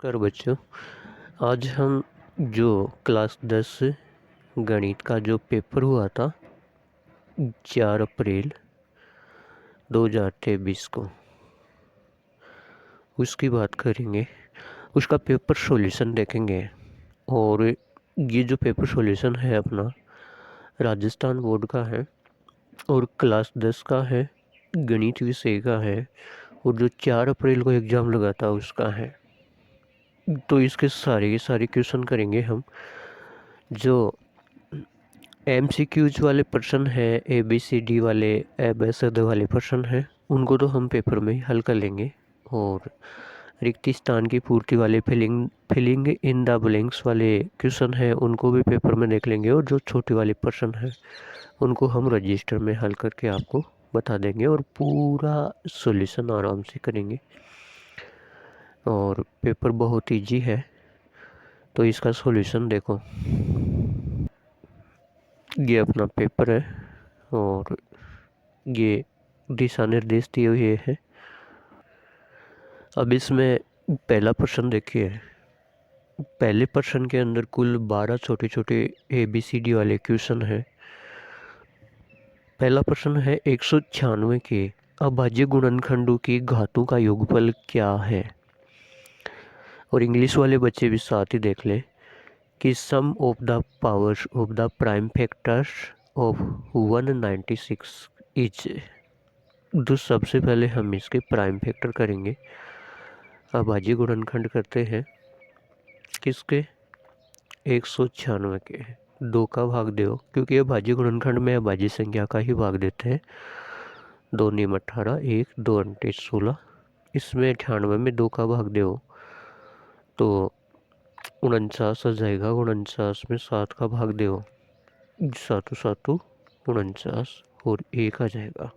नमस्कार बच्चों। आज हम जो क्लास 10 गणित का जो पेपर हुआ था 4 अप्रैल 2023 को उसकी बात करेंगे। उसका पेपर सॉल्यूशन देखेंगे। और ये जो पेपर सॉल्यूशन है अपना राजस्थान बोर्ड का है और क्लास 10 का है, गणित विषय का है और जो 4 अप्रैल को एग्ज़ाम लगा था उसका है। तो इसके सारे के सारे क्वेश्चन करेंगे हम। जो MCQs वाले प्रश्न है, ABCD वाले ABCD वाले प्रश्न हैं, उनको तो हम पेपर में ही हल कर लेंगे। और रिक्त स्थान की पूर्ति वाले फिलिंग इन द ब्लैंक्स वाले क्वेश्चन हैं, उनको भी पेपर में देख लेंगे। और जो छोटे वाले प्रश्न हैं उनको हम रजिस्टर में हल करके आपको बता देंगे और पूरा सॉल्यूशन आराम से करेंगे। और पेपर बहुत ईजी है, तो इसका सॉल्यूशन देखो। ये अपना पेपर है और ये दिशा निर्देश दिए हुए हैं। अब इसमें पहला प्रश्न देखिए। पहले प्रश्न के अंदर कुल 12 छोटे छोटे ABCD वाले क्वेश्चन हैं। पहला प्रश्न है 196 के अभाज्य गुणनखंडों की घातों का योगफल क्या है। और इंग्लिश वाले बच्चे भी साथ ही देख ले कि sum of the powers of the prime factors of 196 is. तो सबसे पहले हम इसके प्राइम फैक्टर करेंगे। अभाज्य गुणनखंड करते हैं किसके, 196 के। 2 का भाग दो, क्योंकि अभाज्य गुणनखंड में अभाज्य संख्या का ही भाग देते हैं। 2 नीम 18, 1 2 28 16। इसमें 98 में 2 का भाग दो तो 49 आ जाएगा। 49 में 7 का भाग दो, 7 7 49 और 1 आ जाएगा।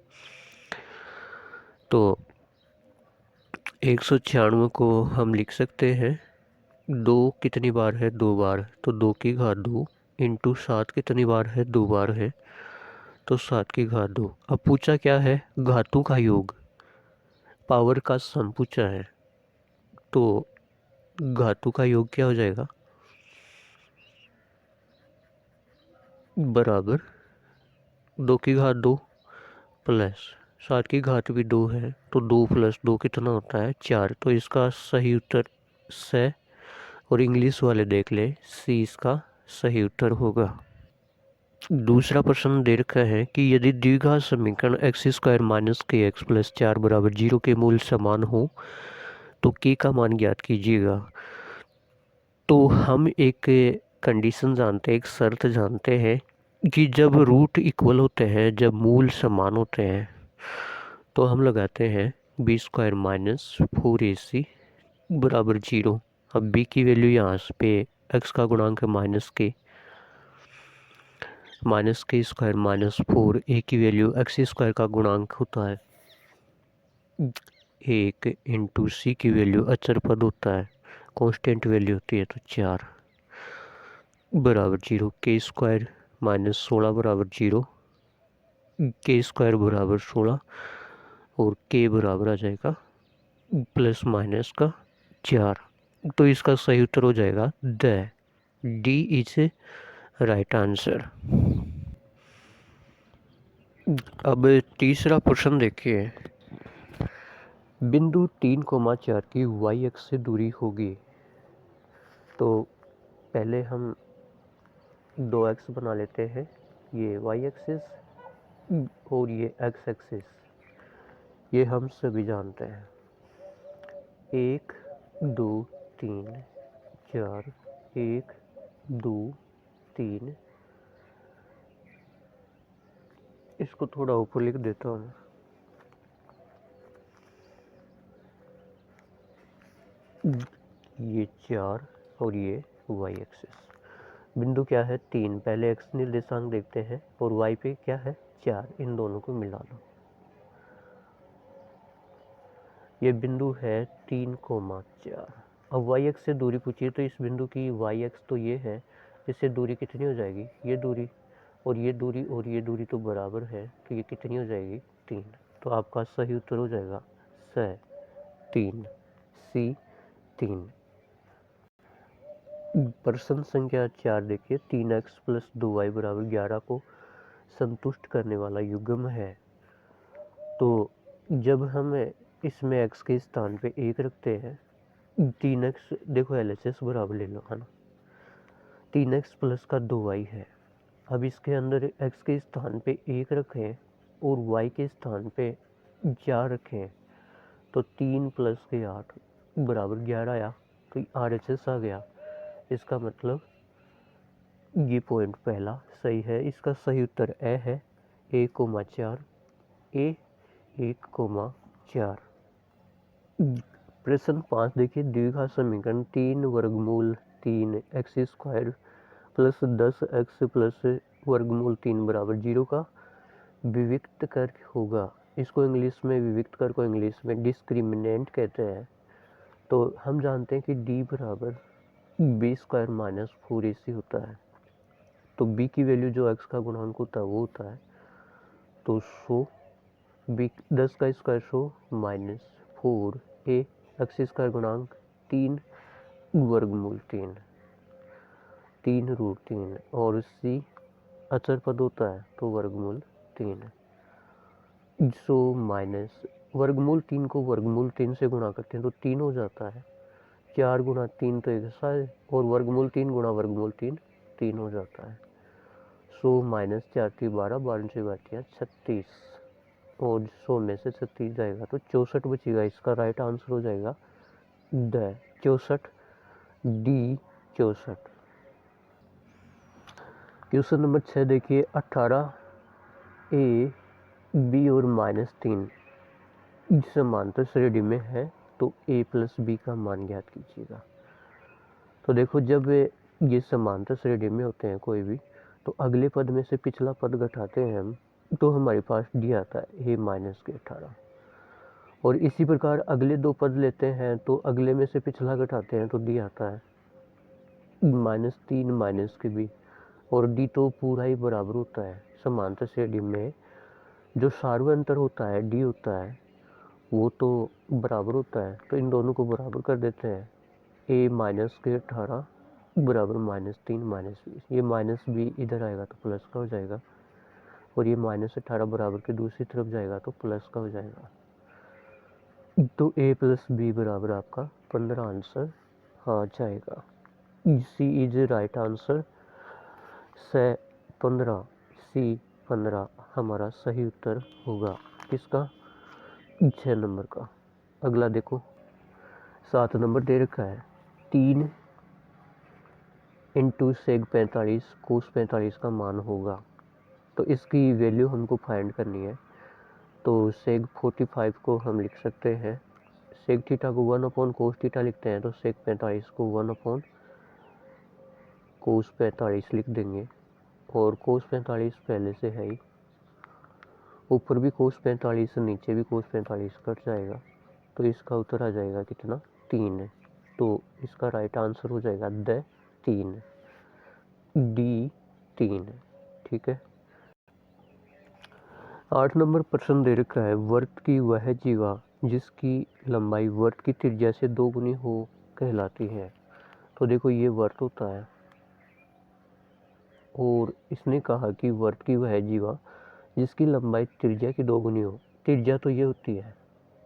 तो 196 को हम लिख सकते हैं, 2 कितनी बार है, 2 बार, तो 2 की घात 2 इंटू 7 कितनी बार है, 2 बार है, तो 7 की घात 2। अब पूछा क्या है, घातों का योग, पावर का सम पूछा है। तो घातों का योग क्या हो जाएगा, बराबर 2 की घात 2 प्लस 7 की घात भी 2 है, तो 2 प्लस 2 कितना होता है, 4। तो इसका सही उत्तर से, और इंग्लिश वाले देख ले, सी इसका सही उत्तर होगा। दूसरा प्रश्न दे रखा है कि यदि द्विघात समीकरण x² माइनस के एक्स प्लस 4 बराबर 0 के मूल समान हो तो k का मान ज्ञात कीजिएगा। तो हम एक कंडीशन जानते हैं, एक शर्त जानते हैं कि जब रूट इक्वल होते हैं, जब मूल समान होते हैं, तो हम लगाते हैं b² माइनस 4ac बराबर 0। अब b की वैल्यू यहाँ पे x का गुणांक है माइनस के स्क्वायर माइनस 4, a की वैल्यू x² का गुणांक होता है 1 इंटू सी की वैल्यू अचर पद होता है, कांस्टेंट वैल्यू होती है, तो 4 बराबर 0। k² माइनस 16 बराबर 0, k² बराबर 16 और k बराबर आ जाएगा प्लस माइनस का 4। तो इसका सही उत्तर हो जाएगा डी इज राइट आंसर। अब तीसरा प्रश्न देखिए। बिंदु 3,4 की y अक्ष से दूरी होगी। तो पहले हम 2x बना लेते हैं, ये y एक्सिस और ये x एक्सिस, ये हम सभी जानते हैं। 1 2 3 4, 1 2 3। इसको थोड़ा ऊपर लिख देता हूँ। ये 4 और ये y एक्सिस। बिंदु क्या है, 3। पहले x निर्देशांक देखते हैं और y पे क्या है, 4। इन दोनों को मिला लो। ये बिंदु है 3,4। अब y एक्स से दूरी पूछिए, तो इस बिंदु की y एक्स तो ये है, इससे दूरी कितनी हो जाएगी, ये दूरी और ये दूरी और ये दूरी तो बराबर है, तो ये कितनी हो जाएगी, 3। तो आपका सही उत्तर हो जाएगा 3 सी 3। प्रश्न संख्या 4 देखिए, 3x प्लस 2y बराबर 11 को संतुष्ट करने वाला युग्म है। तो जब हम इसमें x के स्थान पे 1 रखते हैं, 3x देखो LHS बराबर ले लो, है ना। 3x प्लस का 2y है। अब इसके अंदर x के स्थान पे 1 रखें और y के स्थान पे 4 रखें, तो 3 प्लस के 8 बराबर 11 आया, तो RHS आ गया। इसका मतलब ये पॉइंट पहला सही है। इसका सही उत्तर ए है, 1,4 ए 1,4। प्रश्न 5 देखिए, द्विघात समीकरण 3 वर्गमूल 3 x square plus 10x plus वर्गमूल 3 बराबर 0 का विविक्त कर होगा। इसको इंग्लिश में विविक्त कर को इंग्लिश में डिस्क्रिमिनेंट कहते हैं। तो हम जानते हैं कि d बराबर बी स्क्वायर माइनस 4ac होता है। तो b की वैल्यू जो x का गुणांक होता है वो होता है, तो 100 b 10 का square 100 minus 4 a x square गुणांक 3 वर्गमूल 3 रूट 3 और c अचर पद होता है तो वर्गमूल 3। 100 माइनस वर्गमूल 3 को वर्गमूल 3 से गुणा करते हैं तो 3 हो जाता है। 4 गुणा 3 तो 100 है, और वर्गमूल 3 गुणा वर्गमूल 3 3 हो जाता है। 100 माइनस 4 की 12 12 से बाटियाँ 36, और 100 में से 36 जाएगा तो 64 बचेगा। इसका राइट आंसर हो जाएगा द 64 डी 64। क्वेश्चन नंबर 6 देखिए, 18 ए बी और -3 समांतर श्रेणी में है तो a प्लस बी का मान ज्ञात कीजिएगा। तो देखो, जब ये समांतर श्रेणी में होते हैं कोई भी, तो अगले पद में से पिछला पद घटाते हैं हम, तो हमारे पास डी आता है a माइनस के 18। और इसी प्रकार अगले दो पद लेते हैं तो अगले में से पिछला घटाते हैं तो डी आता है -3 माइनस के बी, और डी तो पूरा ही बराबर होता है। समांतर श्रेणी में जो सार्वत्रिक अंतर होता है डी होता है वो तो बराबर होता है, तो इन दोनों को बराबर कर देते हैं। a माइनस के 18 बराबर -3 माइनस 20, ये माइनस बी इधर आएगा तो प्लस का हो जाएगा, और ये -18 बराबर के दूसरी तरफ जाएगा तो प्लस का हो जाएगा। तो a प्लस बी बराबर आपका 15 आंसर आ जाएगा। सी इज राइट आंसर, से 15 सी 15 हमारा सही उत्तर होगा। किसका? 6 नंबर का। अगला देखो, 7 नंबर दे रखा है, 3 इंटू सेग 45 कोस 45 का मान होगा। तो इसकी वैल्यू हमको फाइंड करनी है। तो सेग 45 को हम लिख सकते हैं, सेग थीटा को 1 कोस थीटा लिखते हैं, तो सेग 45 को 1 कोस 45 लिख देंगे। और कोस 45 पहले से है ही, ऊपर भी कोस 45 नीचे भी कोस 45 कट जाएगा, तो इसका उत्तर आ जाएगा कितना? 3। तो इसका राइट आंसर हो जाएगा द 3 डी 3। ठीक है। 8 नंबर प्रश्न दे रखा है, वृत्त की वह जीवा जिसकी लंबाई वृत्त की त्रिज्या से 2 गुनी हो कहलाती है। तो देखो, ये वृत्त होता है और इसने कहा कि वृत्त की वह जीवा जिसकी लंबाई त्रिज्या की 2 गुनी हो। त्रिज्या तो ये होती है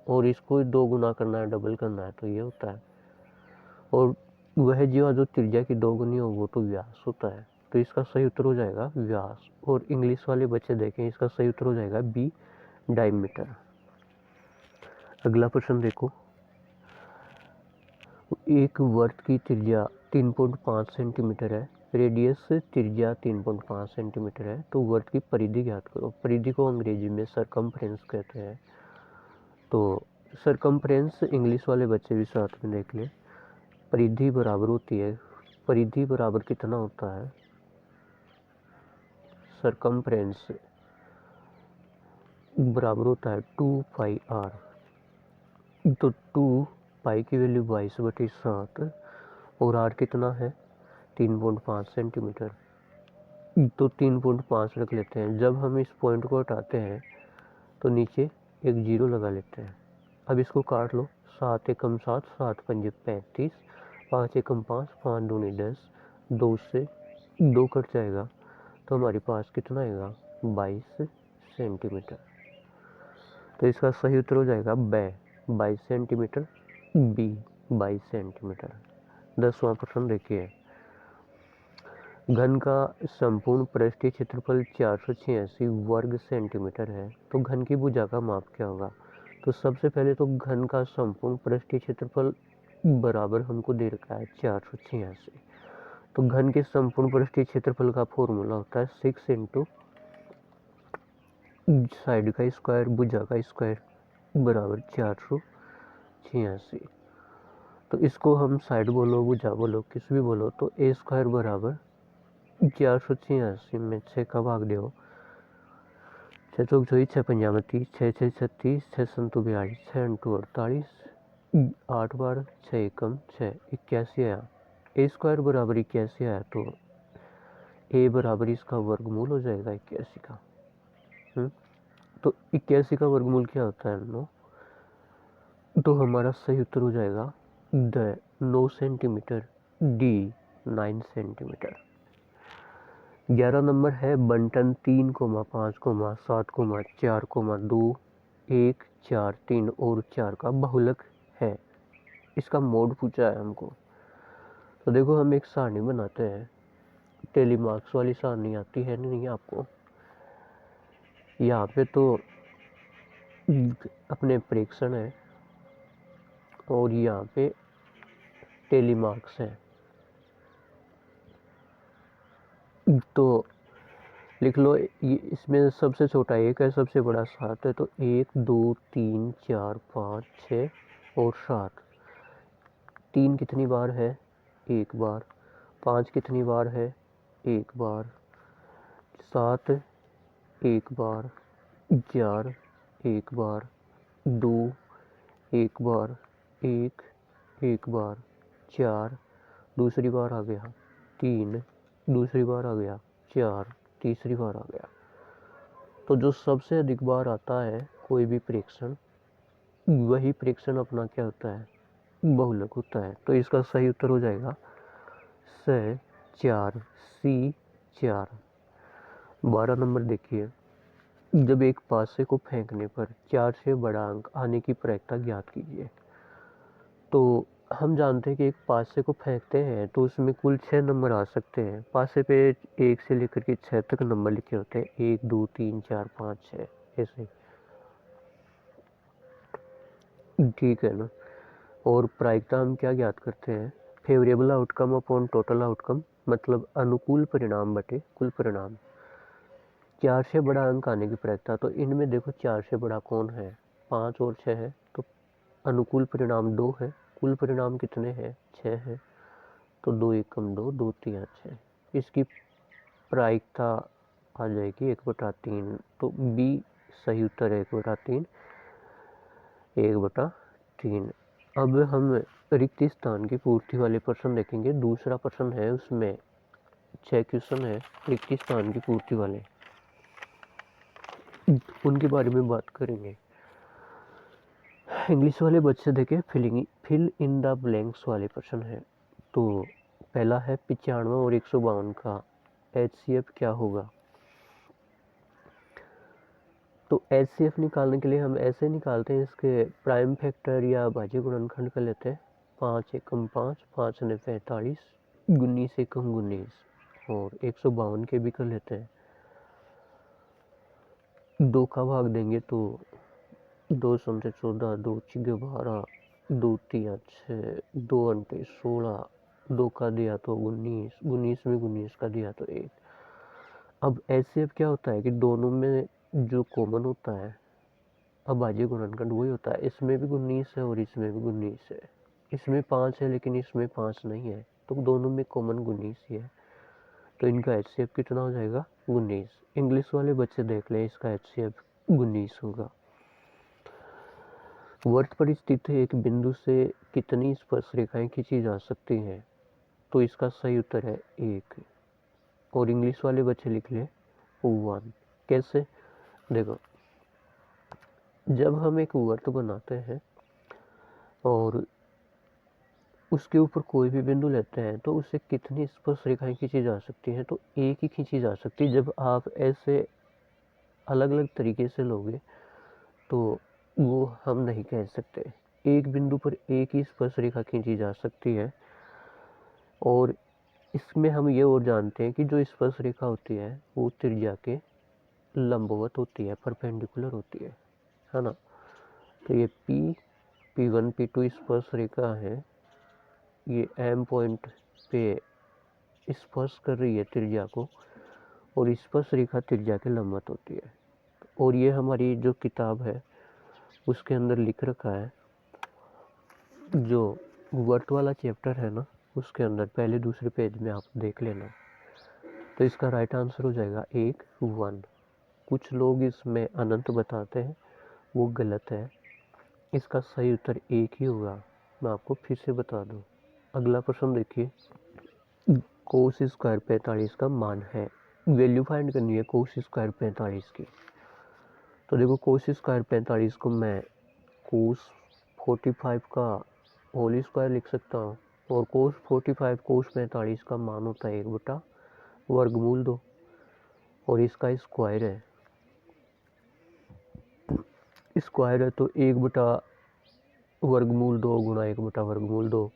और इसको 2 गुना करना है, डबल करना है, तो ये होता है। और वह जीवा जो त्रिज्या की 2 गुनी हो वो तो व्यास होता है। तो इसका सही उत्तर हो जाएगा व्यास। और इंग्लिश वाले बच्चे देखें, इसका सही उत्तर हो जाएगा बी डायमीटर। अगला प्रश्न देखो, एक वृत्त की त्रिज्या 3.5 सेंटीमीटर है, रेडियस त्रिज्या 3.5 सेंटीमीटर है, तो वृत्त की परिधि ज्ञात करो। परिधि को अंग्रेजी में सरकमफ्रेंस कहते हैं। तो सरकमफ्रेंस इंग्लिश वाले बच्चे भी साथ में देख ले। परिधि बराबर होती है, परिधि बराबर कितना होता है? सरकमफ्रेंस बराबर होता है 2 पाई आर। तो 2 पाई की वैल्यू 22/7 और आर कितना है? 3.5 सेंटीमीटर। तो 3.5 रख लेते हैं। जब हम इस पॉइंट को हटाते हैं तो नीचे एक जीरो लगा लेते हैं। अब इसको काट लो, 7 एकम 7 7 पंजे 35 5 एकम 5, 5 दूनी 10, 2 से 2 कट जाएगा तो हमारे पास कितना आएगा 22 सेंटीमीटर। तो इसका सही उत्तर हो जाएगा ब 22 सेंटीमीटर, बी 22 सेंटीमीटर। 10वां प्रश्न देखिए, घन का संपूर्ण पृष्ठीय क्षेत्रफल 486 वर्ग सेंटीमीटर है, तो घन की भुजा का माप क्या होगा। तो सबसे पहले तो घन का संपूर्ण पृष्ठीय क्षेत्रफल बराबर हमको दे रखा है 486। तो घन के संपूर्ण पृष्ठीय क्षेत्रफल का फॉर्मूला होता है 6 इंटू साइड का स्क्वायर भुजा का स्क्वायर बराबर 486। तो इसको हम साइड बोलो भुजा बोलो किस भी बोलो, तो ए स्क्वायर बराबर 486 में 6 का भाग दो, 6 चौक 24, 6 पंजा 32, 6 6 36, 6 संतु 42, 6 इंटू 48, 8 बार 6 एकम 6, 81 आया। ए स्क्वायर बराबर 81 आया तो ए बराबर इसका वर्गमूल हो जाएगा 81 का। तो 81 का वर्गमूल क्या होता है 9। तो हमारा सही उत्तर हो जाएगा the 9 centimetre, D 9 centimetre. 11 number है बंटन 3, 5, 7, 4, 2, 1, 4, 3 और 4 का बहुलक है। इसका मोड पूछा है हमको। तो देखो हम एक सारणी बनाते हैं, टेलीमार्क्स वाली सारणी आती है नहीं आपको। यहाँ पे तो अपने प्रेक्षण है और यहाँ पे टेलीमार्क्स है। तो लिख लो ये इसमें सबसे छोटा 1 है, सबसे बड़ा 7 है। तो 1 2 3 4 5 6 और 7। 3 कितनी बार है 1 बार, 5 कितनी बार है 1 बार, 7 1 बार, 4 1 बार, 2 1 बार, 1 1 बार, 4 दूसरी बार आ गया, 3 दूसरी बार आ गया, 4 तीसरी बार आ गया। तो जो सबसे अधिक बार आता है कोई भी प्रेक्षण, वही प्रेक्षण अपना क्या होता है बहुलक होता है। तो इसका सही उत्तर हो जाएगा स 4 सी 4। 12 नंबर देखिए, जब एक पासे को फेंकने पर 4 से बड़ा अंक आने की प्रायिकता ज्ञात कीजिए। तो हम जानते हैं कि एक पासे को फेंकते हैं तो उसमें कुल 6 नंबर आ सकते हैं। पासे पे 1 से लेकर के 6 तक नंबर लिखे होते हैं, 1 2 3 4 5 6 ऐसे, ठीक है ना। और प्रायिकता हम क्या ज्ञात करते हैं, favourable outcome upon total outcome, मतलब अनुकूल परिणाम बटे कुल परिणाम। 4 से बड़ा अंक आने की प्रायिकता, तो इनमें देखो 4 से बड़ा कौन है 5 और 6 है, तो अनुकूल परिणाम 2 है, कुल परिणाम कितने हैं 6 है। तो 2 एकम 2, 2 3 6, इसकी प्रायिकता आ जाएगी 1/3। तो बी सही उत्तर है 1/3, 1/3। अब हम रिक्त स्थान की पूर्ति वाले प्रश्न देखेंगे। दूसरा प्रश्न है उसमें 6 क्वेश्चन है रिक्त स्थान की पूर्ति वाले, उनके बारे में बात करेंगे। इंग्लिश वाले बच्चे देखे फिल इन द ब्लैंक्स वाले प्रश्न है। तो पहला है 95 और 152 का HCF क्या होगा। तो HCF निकालने के लिए हम ऐसे निकालते हैं, इसके प्राइम फैक्टर या भाज्य गुणनखंड कर लेते हैं। 5 एकम 5, 5 ने 45, 19 एकम 19 और 152 के भी कर लेते हैं। 2 का भाग देंगे तो 2 समझे 14, 2 छिगे 12, 2 3 6, 2 अंटे 16, 2 का दिया तो 19, 19 में 19 का दिया तो 1। अब HCF क्या होता है कि दोनों में जो कॉमन होता है अभाज्य गुणनखंड वही होता है। इसमें भी 19 है और इसमें भी 19 है। इसमें 5 है लेकिन इसमें 5 नहीं है, तो दोनों में कॉमन 19 ही है। तो इनका HCF कितना हो जाएगा 19। इंग्लिश वाले बच्चे देख लें, इसका HCF 19 होगा। वर्त पर स्थित एक बिंदु से कितनी स्पर्श रेखाएं खींची जा सकती हैं। तो इसका सही उत्तर है 1। और इंग्लिश वाले बच्चे लिख ले 1। कैसे, देखो जब हम एक वर्त बनाते हैं और उसके ऊपर कोई भी बिंदु लेते हैं तो उससे कितनी स्पर्श रेखाएं खींची जा सकती हैं, तो एक ही खींची जा सकती है। जब आप ऐसे अलग अलग तरीके से लोगे तो वो हम नहीं कह सकते। एक बिंदु पर एक ही स्पर्श रेखा खींची जा सकती है। और इसमें हम ये और जानते हैं कि जो स्पर्श रेखा होती है वो त्रिज्या के लंबवत होती है, परपेंडिकुलर होती है ना। तो ये P1 P2 स्पर्श रेखा है, ये M पॉइंट पे स्पर्श कर रही है त्रिज्या को, और स्पर्श रेखा त्रिज्या के लंबवत होती है। और ये हमारी जो किताब है उसके अंदर लिख रखा है, जो वर्त वाला चैप्टर है ना, उसके अंदर पहले दूसरे पेज में आप देख लेना। तो इसका राइट आंसर हो जाएगा 1 कुछ लोग इसमें अनंत बताते हैं, वो गलत है। इसका सही उत्तर एक ही होगा। मैं आपको फिर से बता दूं। अगला प्रश्न देखिए, कोस स्क्वायर 45 का मान है, वैल्यू फाइंड करनी है कोस स्क्वायर 45 की। तो देखो कोस स्क्वायर 45 को मैं कोस 45 का होल स्क्वायर लिख सकता हूँ, और कोस 45 कोस 45 का मान होता है 1/वर्गमूल 2, और इसका स्क्वायर है। स्क्वायर है तो 1/वर्गमूल 2 गुणा 1/वर्गमूल 2,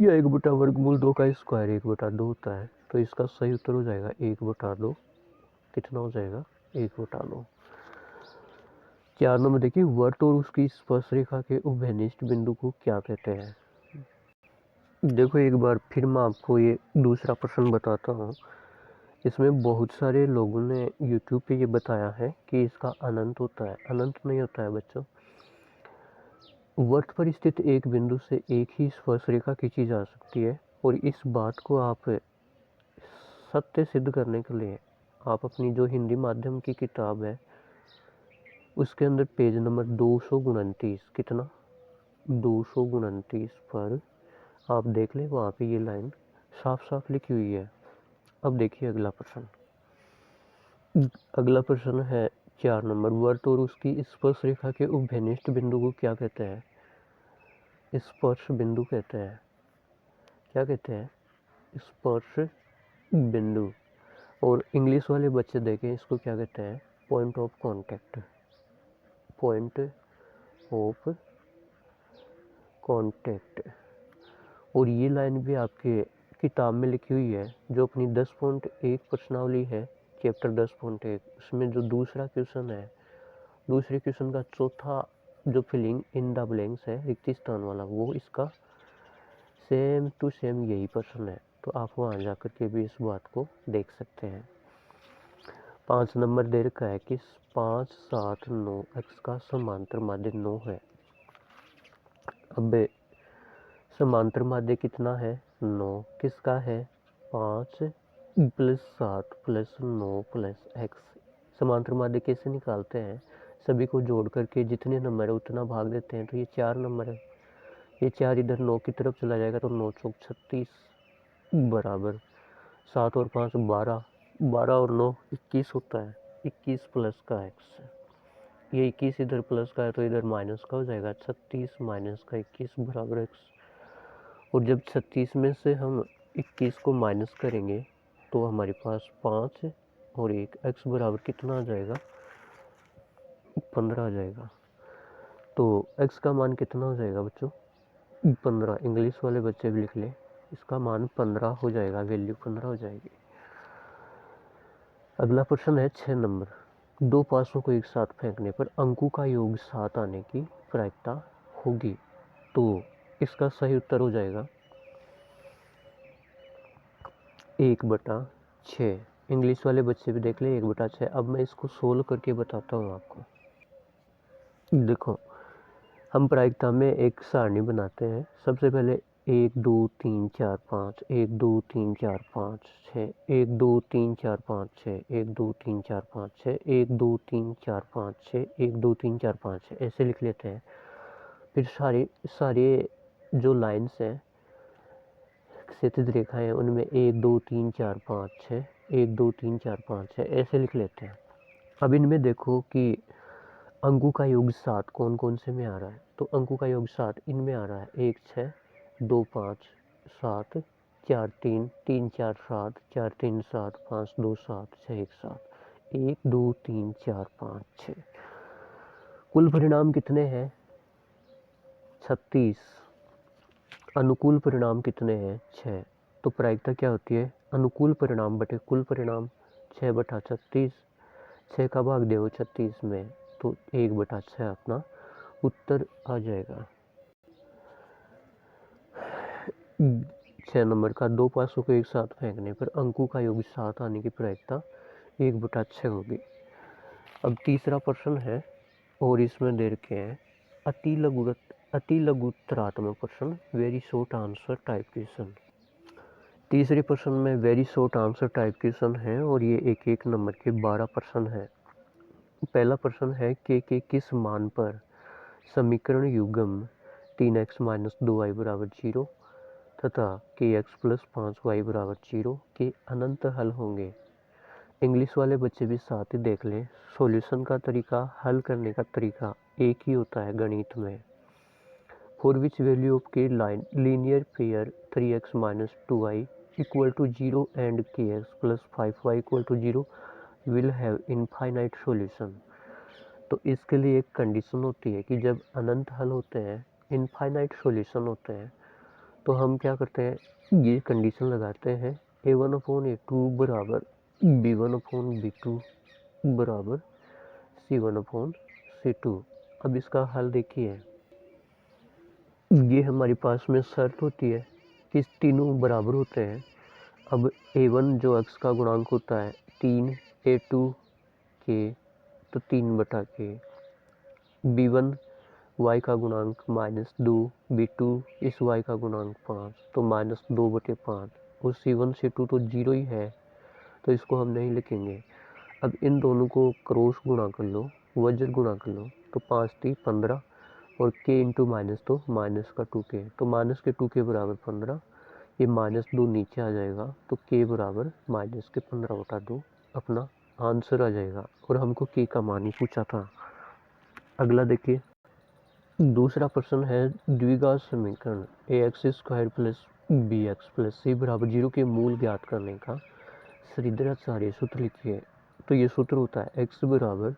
या 1/वर्गमूल 2 का स्क्वायर 1/2 होता है। तो इसका सही उत्तर हो जाएगा 1/2। कितना हो जाएगा? 1/2। 4 नंबर देखिए, वर्त और उसकी स्पर्श रेखा के उभयनिष्ठ बिंदु को क्या कहते हैं। देखो एक बार फिर मैं आपको ये दूसरा प्रश्न बताता हूँ। इसमें बहुत सारे लोगों ने YouTube पे ये बताया है कि इसका अनंत होता है। अनंत नहीं होता है बच्चों। वर्त पर स्थित एक बिंदु से एक ही स्पर्श रेखा खींची जा सकती है, और इस बात को आप सत्य सिद्ध करने के लिए आप अपनी जो हिंदी माध्यम की किताब है उसके अंदर पेज नंबर 229, कितना 229 पर आप देख लें, वहाँ पे ये लाइन साफ साफ लिखी हुई है। अब देखिए अगला प्रश्न। अगला प्रश्न है 4 नंबर, वर्त और उसकी स्पर्श रेखा के उभयनिष्ठ बिंदु को क्या कहते हैं। स्पर्श बिंदु कहते हैं। क्या कहते हैं? स्पर्श बिंदु। और इंग्लिश वाले बच्चे देखें, इसको क्या कहते हैं? Point of contact. Point of contact. और ये लाइन भी आपके किताब में लिखी हुई है, जो अपनी 10.1 प्रश्नावली है, चैप्टर 10.1, उसमें जो दूसरा क्वेश्चन है, दूसरे क्वेश्चन का चौथा जो फिलिंग इन द ब्लैंक्स है, रिक्त स्थान वाला, वो इसका सेम टू सेम यही प्रश्न है। तो आप वहाँ जाकर के भी इस बात को देख सकते हैं। 5 नंबर दे रखा है कि 5, 7, 9 एक्स का समांतर माध्य 9 है। अब समांतर माध्य कितना है? 9 किसका है? 5 + 7 + 9 + एक्स। समांतर माध्य कैसे निकालते हैं? सभी को जोड़ करके जितने नंबर है उतना भाग देते हैं। तो ये 4 नंबर है, ये 4 इधर 9 की तरफ चला जाएगा, तो 9 चौक 36 बराबर 7 और 5 12, 12 और 9 21 होता है। 21 प्लस का एक्स, ये 21 इधर प्लस का है तो इधर माइनस का हो जाएगा। 36 माइनस का 21 बराबर एक्स। और जब 36 में से हम 21 को माइनस करेंगे तो हमारे पास 5 और 1 एक्स बराबर कितना आ जाएगा? 15 आ जाएगा। तो एक्स का मान कितना हो जाएगा बच्चों? 15। इंग्लिश वाले बच्चे भी लिख लें, इसका मान 15 हो जाएगा, वैल्यू 15 हो जाएगी। अगला प्रश्न है 6 नंबर, 2 पासों को एक साथ फेंकने पर अंकों का योग 7 आने की प्रायिकता होगी। तो इसका सही उत्तर हो जाएगा 1/6। इंग्लिश वाले बच्चे भी देख ले, 1/6। अब मैं इसको सोल्व करके बताता हूँ आपको। देखो, हम प्रायिकता में एक सारणी बनाते हैं। सबसे पहले 1 2 3 4 5, 1 2 3 4 5 6, 1 2 3 4 5 6, 1 2 3 4 5 6, 1 2 3 4 5 6, 1 2 3 4 5 6, ऐसे लिख लेते हैं। फिर सारे जो लाइन्स हैं, क्षैतिज रेखाएं, उनमें 1 2 3 4 5 6, 1 2 3 4 5 6 ऐसे लिख लेते हैं। अब इनमें देखो कि अंकों का योग 7 कौन कौन से में आ रहा है। तो अंकों का योग 7 इनमें आ रहा है, 1 6 2 5 7 4 3 3 4 7 4 3 7 5 2 7 6 1 7 1 2 3 4 5 6। कुल परिणाम कितने हैं? 36। अनुकूल परिणाम कितने हैं? 6। तो प्रायिकता क्या होती है? अनुकूल परिणाम बटे कुल परिणाम। 6/36, 6 का भाग दो 36 में, तो 1/6 अपना उत्तर आ जाएगा। 6 नंबर का 2 पासों को एक साथ फेंकने पर अंकों का योग 7 आने की प्रायिकता 1/6 होगी। अब तीसरा प्रश्न है और इसमें दे रखे हैं अति लघुत्तरात्मक प्रश्न, very short answer type question. तीसरे प्रश्न में very short answer type question है और ये एक एक नंबर के 12 प्रश्न है। पहला प्रश्न है के किस मान पर समीकरण युग्म 3x - 2y = 0 तथा kx + 5y = 0 के अनंत हल होंगे। इंग्लिश वाले बच्चे भी साथ ही देख लें। सॉल्यूशन का तरीका, हल करने का तरीका एक ही होता है गणित में। फॉर विच वैल्यू ऑफ के linear pair 3x - 2y = 0 and kx + 5y = 0 will have infinite solution. तो इसके लिए एक कंडीशन होती है कि जब अनंत हल होते हैं, इनफाइनाइट सॉल्यूशन होते हैं, तो हम क्या करते हैं, ये कंडीशन लगाते हैं a1/a2 बराबर b1/b2 बराबर c1/c2। अब इसका हल देखिए, ये हमारे पास में शर्त होती है कि तीनों बराबर होते हैं। अब a1 जो x का गुणांक होता है 3, a2 के तो 3/k, b1 y का गुणांक -2, b2 इस y का गुणांक 5 तो -2/5 और c1 c2 तो 0 ही है, तो इसको हम नहीं लिखेंगे। अब इन दोनों को क्रॉस गुणा कर लो, वज्र गुणा कर लो, तो 5 3 15 और k इंटू माइनस तो माइनस का 2k, तो माइनस के 2k बराबर 15, ये -2 नीचे आ जाएगा तो k बराबर -15/2 अपना आंसर आ जाएगा। और हमको k का मान ही पूछा था। अगला देखिए, दूसरा प्रश्न है द्विघात समीकरण ax² + bx + c = 0 के मूल ज्ञात करने का श्रीधराचार्य सूत्र लिखिए। तो ये सूत्र होता है x बराबर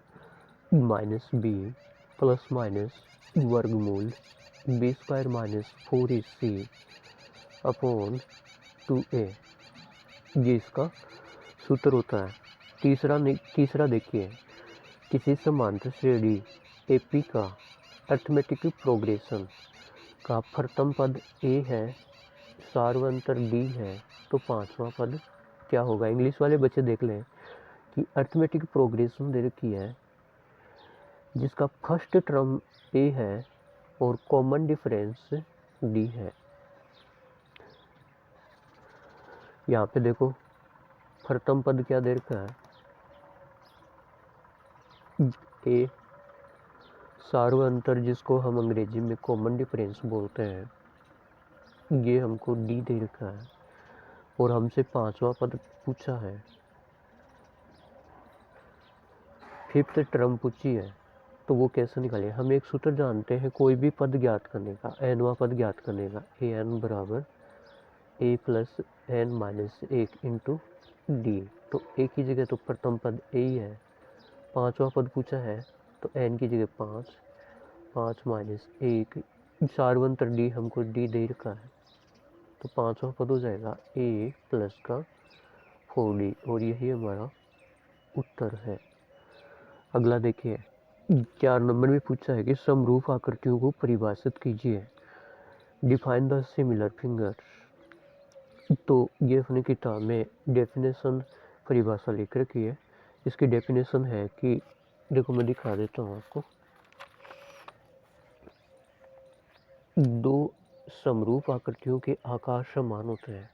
-b ± वर्गमूल b² - 4ac अपॉन 2a, ये इसका सूत्र होता है। तीसरा देखिए, किसी समांतर श्रेणी AP का अर्थमेटिक प्रोग्रेशन का प्रथम पद a है, सार्वंतर d है, तो पांचवा पद क्या होगा? इंग्लिश वाले बच्चे देख लें कि अर्थमेटिक प्रोग्रेशन दे रखी है जिसका फर्स्ट टर्म a है और कॉमन डिफरेंस d है। यहाँ पे देखो प्रथम पद क्या दे रखा है, a, सार्वंतर जिसको हम अंग्रेजी में कॉमन डिफरेंस बोलते हैं, ये हमको d दे रखा है और हमसे पांचवा पद पूछा है, फिफ्थ टर्म पूछी है, तो वो कैसे निकालें? हम एक सूत्र जानते हैं कोई भी पद ज्ञात करने का, nवां पद ज्ञात करने का, an बराबर a + n - 1 इंटू डी। तो a की जगह तो प्रथम पद a ही है, पांचवा पद पूछा है तो n की जगह 5 - 1, सार्वंतर d हमको d दे रखा है, तो पांचवा पद हो जाएगा a + का 4d और यही हमारा उत्तर है। अगला देखिए, 4 नंबर में पूछा है कि समरूप आकृतियों को परिभाषित कीजिए, डिफाइन द सिमिलर फिंगर्स। तो ये अपनी किताब में डेफिनेशन परिभाषा लिख रखी है। इसकी डेफिनेशन है कि देखो मैं दिखा देता हूँ आपको, दो समरूप आकृतियों के आकार समान होते हैं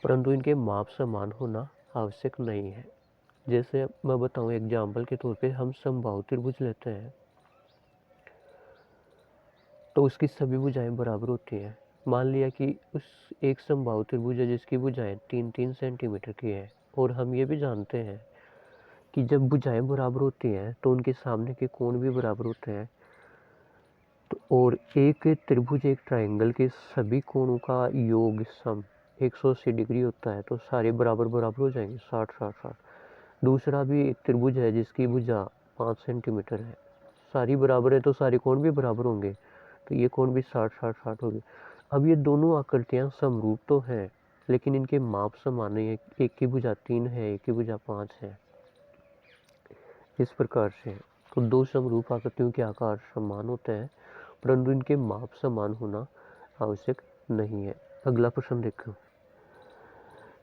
परंतु इनके माप समान होना आवश्यक नहीं है। जैसे मैं बताऊं एग्जाम्पल के तौर पे, हम समबाहु त्रिभुज लेते हैं तो उसकी सभी भुजाएं बराबर होती हैं। मान लिया कि उस एक समबाहु त्रिभुज है जिसकी भुजाएं 3-3 सेंटीमीटर की है, और हम ये भी जानते हैं कि जब भुजाएं बराबर होती हैं तो उनके सामने के कोण भी बराबर होते हैं। तो और एक त्रिभुज एक ट्रायंगल के सभी कोणों का योग सम 180 डिग्री होता है, तो सारे बराबर बराबर हो जाएंगे, 60 60 60। दूसरा भी एक त्रिभुज है जिसकी भुजा 5 सेंटीमीटर है, सारी बराबर है तो सारे कोण भी बराबर होंगे, तो ये कोण भी 60 60 60 हो गए। अब ये दोनों आकृतियां समरूप तो हैं लेकिन इनके माप समान नहीं है, एक की भुजा 3 है, एक की भुजा 5 है, इस प्रकार से। तो दो समरूप आकृतियों के आकार समान होते हैं परंतु इनके माप समान होना आवश्यक नहीं है। अगला प्रश्न देखो।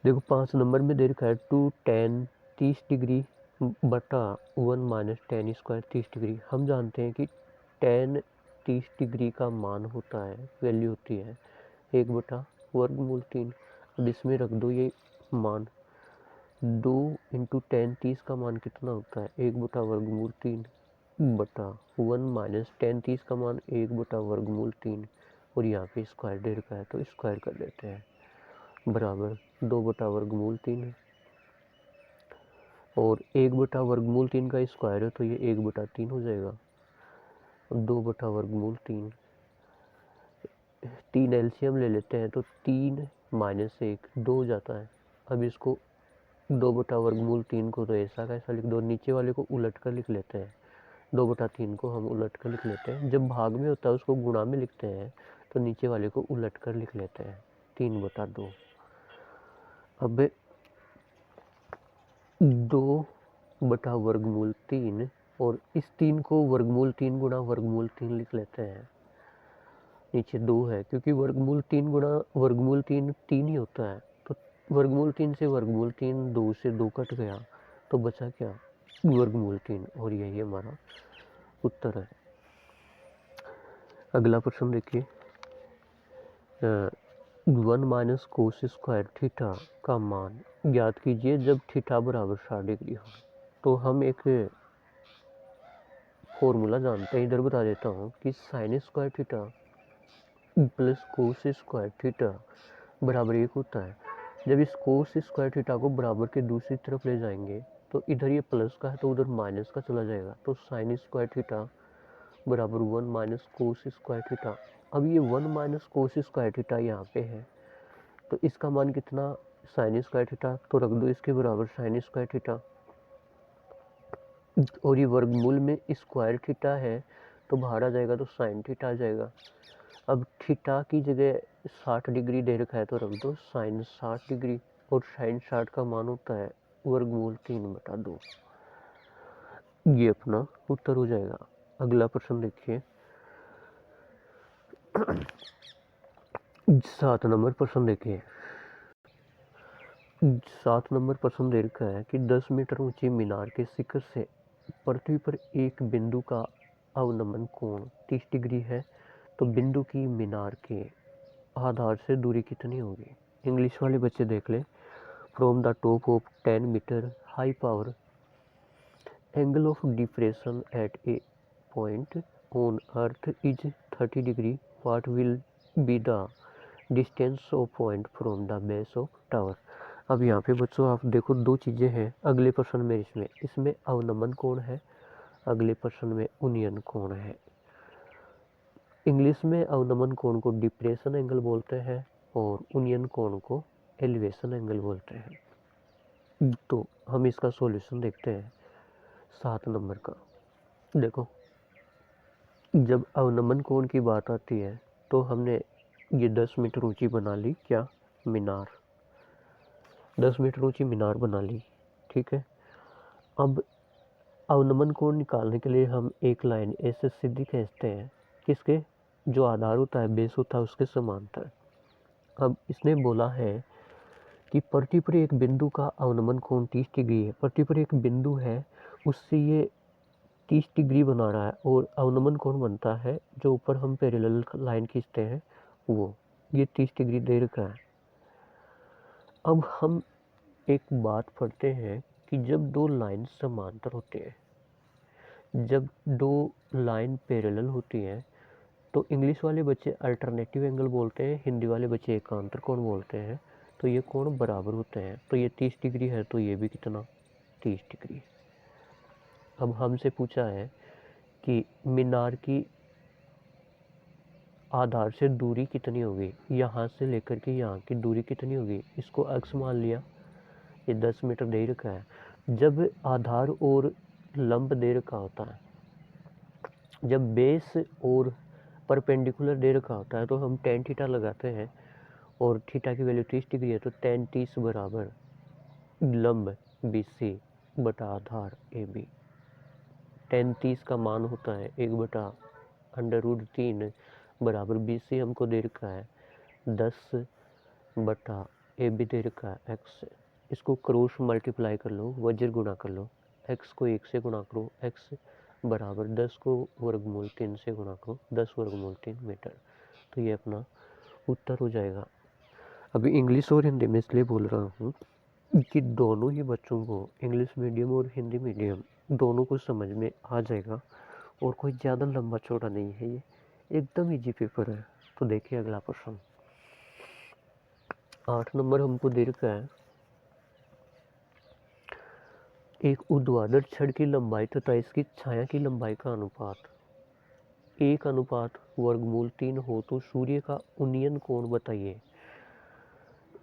देखो 5 नंबर में दे रखा है 2 tan 30 डिग्री बटा 1 माइनस टेन स्क्वायर 30 डिग्री। हम जानते हैं कि tan 30 डिग्री का मान होता है, वैल्यू होती है 1/वर्गमूल 3। अब इसमें रख दो ये मान, 2 इंटू टेन 30 का मान कितना होता है 1/वर्गमूल 3 बटा 1 माइनस टेन 30 का मान 1/वर्गमूल 3, और यहाँ पे स्क्वायर दे रखा है तो स्क्वायर कर देते हैं, बराबर 2/वर्गमूल 3 और 1/वर्गमूल 3 का स्क्वायर है तो ये 1/3 हो जाएगा। 2/वर्गमूल 3, 3 एलसीएम ले लेते हैं तो 3 माइनस 1 2 हो जाता है। अब इसको 2/वर्गमूल 3 को तो ऐसा का ऐसा लिख दो, नीचे वाले को उलट कर लिख लेते हैं, 2/3 को हम उलट कर लिख लेते हैं। जब भाग में होता है उसको गुणा में लिखते हैं तो नीचे वाले को उलट कर लिख लेते हैं 3/2। अब 2/वर्गमूल 3 और इस 3 को वर्गमूल 3 गुणा वर्गमूल 3 लिख लेते हैं, नीचे 2 है क्योंकि वर्गमूल 3 गुणा वर्गमूल 3 3 ही होता है, तो वर्गमूल 3 से वर्गमूल 3 2 से 2 कट गया तो बचा क्या वर्गमूल 3, और यही हमारा उत्तर है। अगला प्रश्न देखिए, 1 माइनस कोस स्क्वायर थीटा का मान ज्ञात कीजिए जब थीटा बराबर 60 डिग्री हो। तो हम एक फॉर्मूला जानते हैं, इधर बता देता हूँ कि sine square theta plus cos square theta बराबर 1 होता है। जब इस कोस स्क्वायर थीटा को बराबर के दूसरी तरफ ले जाएंगे तो इधर ये प्लस का है तो उधर माइनस का चला जाएगा, तो साइन स्क्वायर थीटा बराबर 1 माइनस कोस स्क्वायर थीटा। अब ये 1 माइनस कोस स्क्वायर थीटा यहाँ पे है तो इसका मान कितना साइन स्क्वायर थीटा, तो रख दो इसके बराबर साइन स्क्वायर थीटा, और ये वर्गमूल में स्क्वायर थीटा है तो बाहर आ जाएगा तो साइन थीटा आ जाएगा। अब थीटा की जगह 60 डिग्री दे रखा है तो रख दो साइन 60 डिग्री, और साइन 60 का मान होता है वर्गमूल 3/2, ये अपना उत्तर हो जाएगा। अगला प्रश्न देखिए, 7 नंबर प्रश्न देखिए। 7 नंबर प्रश्न दे रखा है कि 10 मीटर ऊंची मीनार के शिखर से पृथ्वी पर एक बिंदु का अवनमन कोण 30 डिग्री है, तो बिंदु की मीनार के आधार से दूरी कितनी होगी। इंग्लिश वाले बच्चे देख ले। From the top of 10 metre high power angle of depression at a point on earth is 30 degree, what will be the distance of point from the base of tower. अब यहाँ पे बच्चों आप देखो दो चीज़ें हैं अगले प्रश्न में, इसमें अवनमन कोण है, अगले प्रश्न में उन्नयन कोण है। इंग्लिश में अवनमन कोण को डिप्रेशन एंगल बोलते हैं और उन्नयन कोण को एलिवेशन एंगल बोलते हैं। तो हम इसका सॉल्यूशन देखते हैं 7 नंबर का। देखो जब अवनमन कोण की बात आती है तो हमने ये 10 मीटर ऊंची बना ली क्या मीनार, 10 मीटर ऊंची मीनार बना ली, ठीक है। अब अवनमन कोण निकालने के लिए हम एक लाइन ऐसे सीधी खींचते हैं, किसके जो आधार होता है बेस होता है उसके समांतर। अब इसने बोला है कि पृथ्वी पर एक बिंदु का अवनमन कोण 30 डिग्री है, पृथ्वी पर एक बिंदु है उससे ये 30 डिग्री बना रहा है और अवनमन कोण बनता है जो ऊपर हम पैरेलल लाइन खींचते हैं वो, ये 30 डिग्री दे रखा है। अब हम एक बात पढ़ते हैं कि जब दो लाइन समांतर होते हैं, जब दो लाइन पैरेलल होती हैं तो इंग्लिश वाले बच्चे अल्टरनेटिव एंगल बोलते हैं, हिंदी वाले बच्चे एकांतर कोण बोलते हैं, तो ये कोण बराबर होते हैं। तो ये 30 डिग्री है तो ये भी कितना 30 डिग्री। अब हमसे पूछा है कि मीनार की आधार से दूरी कितनी होगी, यहाँ से लेकर के यहाँ की दूरी कितनी होगी, इसको x मान लिया, ये 10 मीटर दे रखा है। जब आधार और लंब दे रखा होता है, जब बेस और परपेंडिकुलर दे रखा होता है तो हम tan थीटा लगाते हैं और थीटा की वैल्यू 30 डिग्री है, तो tan 30 बराबर लंब BC बटा आधार AB। tan 30 का मान होता है 1/√3 बराबर BC हमको दे रखा है 10 बटा AB दे रखा है x। इसको क्रॉस मल्टीप्लाई कर लो, वज्र गुणा कर लो, x को 1 से गुणा करो, x बराबर 10 को वर्गमूल 3 से गुणा करो, 10 वर्गमूल 3 मीटर। तो ये अपना उत्तर हो जाएगा। अभी इंग्लिश और हिंदी में इसलिए बोल रहा हूँ कि दोनों ही बच्चों को, इंग्लिश मीडियम और हिंदी मीडियम दोनों को समझ में आ जाएगा और कोई ज़्यादा लंबा चौड़ा नहीं है, ये एकदम इजी पेपर है। तो देखिए अगला प्रश्न, 8 नंबर हमको दे रखा है, एक ऊर्ध्वाधर छड़ की लंबाई तथा इसकी छाया की लंबाई का अनुपात 1:वर्गमूल 3 हो तो सूर्य का उन्नयन कोण बताइए।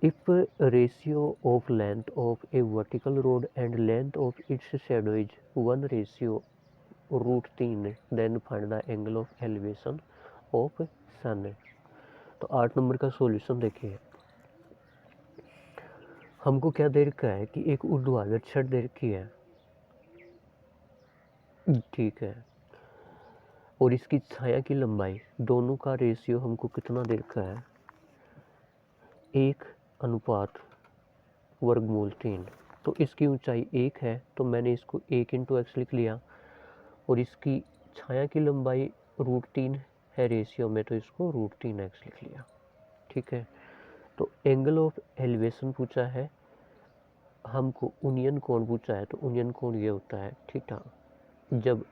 If ratio of length of a vertical rod and length of its shadow is 1:√3, then find the angle of elevation of sun। तो 8 नंबर का सॉल्यूशन देखिए, हमको क्या दे रखा है कि एक ऊर्ध्वाधर छड़ दे रखी है, ठीक है, और इसकी छाया की लंबाई, दोनों का रेशियो हमको कितना दे रखा है, 1:वर्गमूल 3। तो इसकी ऊंचाई 1 है तो मैंने इसको 1 × x लिख लिया, और इसकी छाया की लंबाई √3 है रेशियो में, तो इसको √3x लिख लिया, ठीक है। तो एंगल ऑफ एलिवेशन पूछा है हमको, उन्नयन कोण पूछा है, तो उन्नयन कोण ये होता है थीटा। जब